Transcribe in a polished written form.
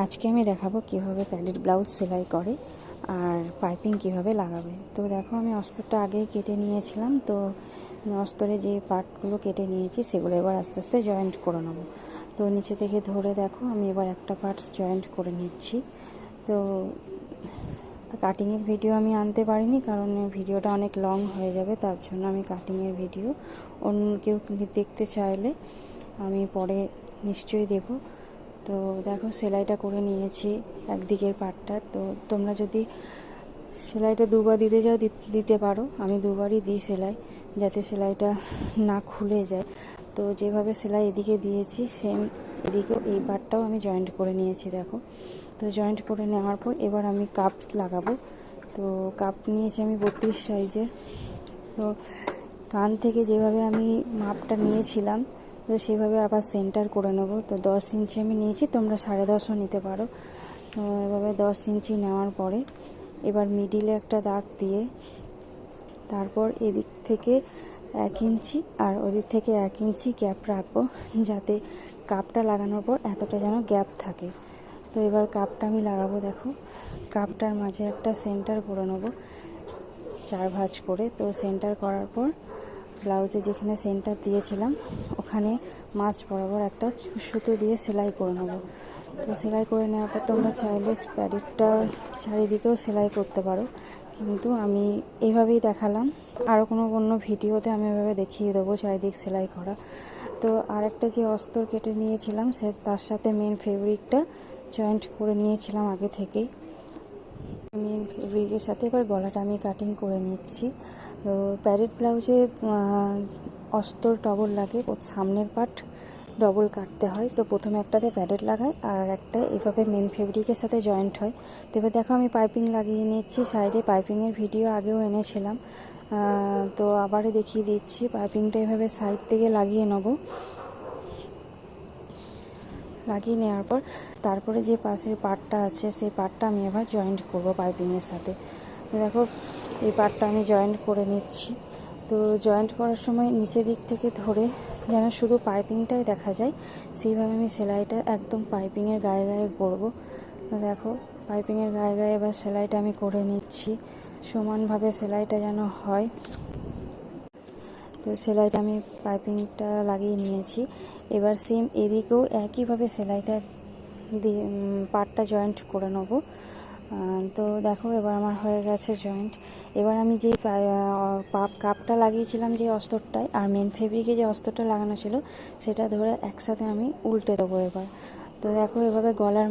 আজকে আমি দেখাবো কিভাবে প্যাডেড ব্লাউজ সেলাই করে আর পাইপিং কিভাবে লাগাবে। তো দেখো, আমি অস্তরটা আগেই কেটে নিয়েছিলাম। তো অস্তরে যে পার্টগুলো কেটে নিয়েছি সেগুলো এবার আস্তে আস্তে জয়েন্ট করে নেবো। তো নিচে থেকে ধরে দেখো, আমি এবার একটা পার্টস জয়েন্ট করে নিচ্ছি। তো কাটিংয়ের ভিডিও আমি আনতে পারিনি, কারণ ভিডিওটা অনেক লং হয়ে যাবে, তার জন্য আমি কাটিংয়ের ভিডিও অন্য কেউ দেখতে চাইলে আমি পরে নিশ্চয়ই দেবো। তো দেখো, সেলাইটা করে নিয়েছি একদিকের পাটটা। তো তোমরা যদি সেলাইটা দুবার দিতে চাও দিতে পারো। আমি দুবারই দিই সেলাই, যাতে সেলাইটা না খুলে যায়। তো যেভাবে সেলাই এদিকে দিয়েছি সেম এদিকেও এই পাটটাও আমি জয়েন্ট করে নিয়েছি। দেখো, তো জয়েন্ট করে নেওয়ার পর এবার আমি কাপ লাগাবো। তো কাপ নিয়েছি আমি 32 সাইজের। তো কান থেকে যেভাবে আমি মাপটা নিয়েছিলাম, তো সেভাবে আবার সেন্টার করে নেব। তো 10 ইঞ্চি আমি নিয়েছি, তোমরা 10.5ও নিতে পারো। তো এভাবে 10 ইঞ্চি নেওয়ার পরে এবার মিডিলে একটা দাগ দিয়ে তারপর এদিক থেকে 1 ইঞ্চি আর ওদিক থেকে 1 ইঞ্চি গ্যাপ রাখবো, যাতে কাপটা লাগানোর পর এতটা যেন গ্যাপ থাকে। তো এবার কাপটা আমি লাগাবো। দেখো, কাপটার মাঝে একটা সেন্টার করে নেব 4 ভাঁজ করে। তো সেন্টার করার পর ব্লাউজে যেখানে সেন্টার দিয়েছিলাম ওখানে মাঝ বরাবর একটা সুতো দিয়ে সেলাই করে নেব। তো সেলাই করে নেওয়ার পর তোমরা চাইলে প্যাডেডটা চারিদিকেও সেলাই করতে পারো, কিন্তু আমি এইভাবেই দেখালাম। আরও কোনো ভিডিওতে আমি এভাবে দেখিয়ে দেবো চারিদিক সেলাই করা। তো আরেকটা যে অস্তর কেটে নিয়েছিলাম তার সাথে মেন ফেব্রিকটা জয়েন্ট করে নিয়েছিলাম আগে থেকেই। মেন ফেব্রিকের সাথে এবার গলাটা আমি কাটিং করে নিচ্ছি। তো প্যাডেড ব্লাউজে অস্তর ডবল লাগে, সামনের পার্ট ডবল কাটতে হয়। তো প্রথমে একটাতে প্যাডেড লাগাই আর একটা এভাবে মেন ফেব্রিকের সাথে জয়েন্ট হয়। তো এবার দেখো, আমি পাইপিং লাগিয়ে নিচ্ছি সাইডে। পাইপিংয়ের ভিডিও আগেও এনেছিলাম, তো আবারও দেখিয়ে দিচ্ছি। পাইপিংটা এভাবে সাইড থেকে লাগিয়ে নেব। লাগিয়ে নেওয়ার পর তারপরে যে পাশের পার্টটা আছে সেই পার্টটা আমি এবার জয়েন্ট করব পাইপিংয়ের সাথে। দেখো, এই পার্টটা আমি জয়েন্ট করে নিচ্ছি। তো জয়েন্ট করার সময় নিচের দিক থেকে ধরে যেন শুধু পাইপিংটাই দেখা যায়, সেইভাবে আমি সেলাইটা একদম পাইপিংয়ের গায়ে গায়ে করব। তো দেখো, পাইপিংয়ের গায়ে গায়ে এবার সেলাইটা আমি করে নিচ্ছি, সমানভাবে সেলাইটা যেন হয়। তো সেলাইটা আমি পাইপিংটা লাগিয়ে নিয়েছি। এবার সেম এদিকেও একইভাবে সেলাইটা দিয়ে পার্টটা জয়েন্ট করে নেব। তো দেখো, এবার আমার হয়ে গেছে জয়েন্ট। এবার আমি যে কাপটা লাগিয়েছিলাম যে অস্তরটায় আর মেন ফেব্রিকে যে অস্তরটা লাগানো ছিল সেটা ধরে একসাথে আমি উল্টে দেবো এবার। তো দেখো, এভাবে গলার